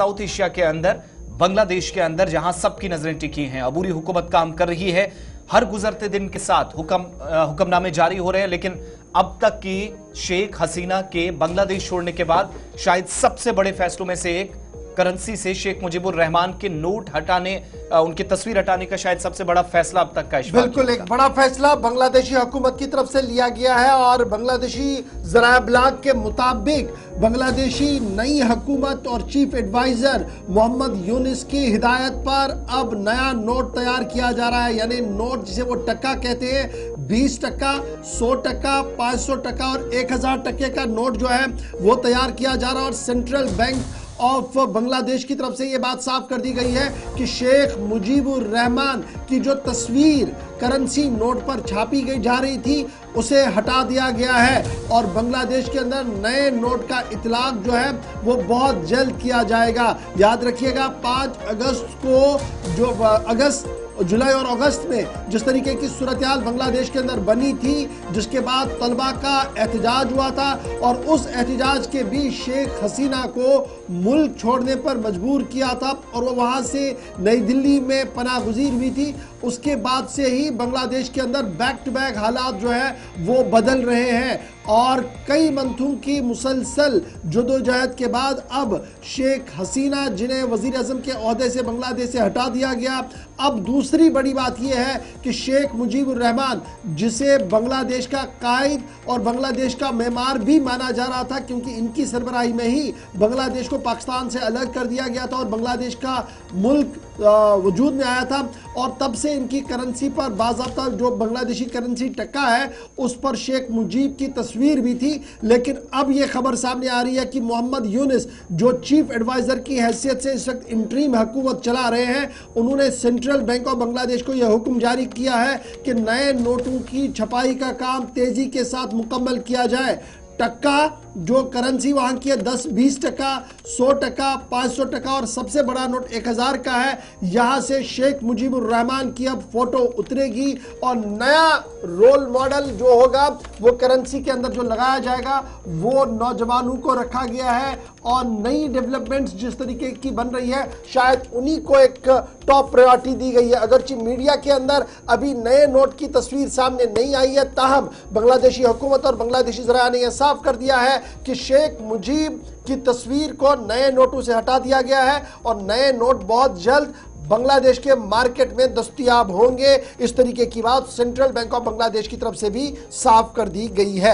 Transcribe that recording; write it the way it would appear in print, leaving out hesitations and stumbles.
South Asia के अंदर, बांग्लादेश के अंदर, जहां सबकी नजरें टिकी हैं। अबूरी हुकूमत काम कर रही है, हर गुजरते दिन के साथ हुक्मनामे जारी हो रहे हैं, लेकिन अब तक की शेख हसीना के बांग्लादेश छोड़ने के बाद शायद सबसे बड़े फैसलों में से एक करेंसी से शेख मुजीबुर रहमान के नोट हटाने, उनकी तस्वीर हटाने का शायद सबसे बड़ा फैसला अब तक का। बिल्कुल एक बड़ा फैसला बांग्लादेशी हुकूमत की तरफ से लिया गया है और बांग्लादेशी ज़राए इब्लाग के मुताबिक बांग्लादेशी नई हुकूमत और चीफ एडवाइजर मोहम्मद यूनिस की हिदायत पर अब नया नोट तैयार किया जा रहा है। यानी नोट जिसे वो टका कहते हैं, 20 टका, 100 टका, 500 टका और 1000 टके का नोट जो है वो तैयार किया जा रहा है। और सेंट्रल बैंक ऑफ बांग्लादेश की तरफ से ये बात साफ कर दी गई है कि शेख मुजीबुर रहमान की जो तस्वीर करेंसी नोट पर छापी गई जा रही थी उसे हटा दिया गया है और बांग्लादेश के अंदर नए नोट का इतलाक जो है वो बहुत जल्द किया जाएगा। याद रखिएगा 5 अगस्त को जो जुलाई और अगस्त में जिस तरीके की सूरत हाल बांग्लादेश के अंदर बनी थी, जिसके बाद तलबा का एहतजाज हुआ था और उस एहतजाज के बीच शेख हसीना को मुल्क छोड़ने पर मजबूर किया था और वो वहाँ से नई दिल्ली में पनाह गुज़ीर हुई थी। उसके बाद से ही बांग्लादेश के अंदर बैक टू बैक हालात जो है वो बदल रहे हैं और कई मंथों की मुसलसल जदोजहद के बाद अब शेख हसीना, जिन्हें वज़ीर आज़म के ओहदे से बांग्लादेश से हटा दिया गया, अब दूसरी बड़ी बात यह है कि शेख मुजीबुर रहमान, जिसे बांग्लादेश का कायद और बांग्लादेश का मेमार भी माना जा रहा था क्योंकि इनकी सरबराही में ही बांग्लादेश को पाकिस्तान से अलग कर दिया गया था और बांग्लादेश का मुल्क वजूद में आया था और तब से इनकी करेंसी पर बाज़ाब्ता जो बांग्लादेशी करेंसी टका है उस पर शेख मुजीब की तस्वीर भी थी। लेकिन अब ये खबर सामने आ रही है कि मोहम्मद यूनिस, जो चीफ एडवाइज़र की हैसियत से इस वक्त इंटरीम हुकूमत चला रहे हैं, उन्होंने सेंट्रल बैंक ऑफ बांग्लादेश को यह हुक्म जारी किया है कि नए नोटों की छपाई का काम तेज़ी के साथ मुकम्मल किया जाए। टक्का जो करेंसी वहाँ की है 10, 20 टका, 100 टका, 500 टका और सबसे बड़ा नोट 1000 का है। यहाँ से शेख मुजीबुर रहमान की अब फोटो उतरेगी और नया रोल मॉडल जो होगा वो करेंसी के अंदर जो लगाया जाएगा वो नौजवानों को रखा गया है और नई डेवलपमेंट्स जिस तरीके की बन रही है शायद उन्हीं को एक टॉप प्रायोरिटी दी गई है। अगरचि मीडिया के अंदर अभी नए नोट की तस्वीर सामने नहीं आई है, ताहम बांग्लादेशी हुकूमत और बांग्लादेशी ज़राया ने यह साफ कर दिया है कि शेख मुजीब की तस्वीर को नए नोटों से हटा दिया गया है और नए नोट बहुत जल्द बांग्लादेश के मार्केट में दस्तयाब होंगे। इस तरीके की बात सेंट्रल बैंक ऑफ बांग्लादेश की तरफ से भी साफ कर दी गई है।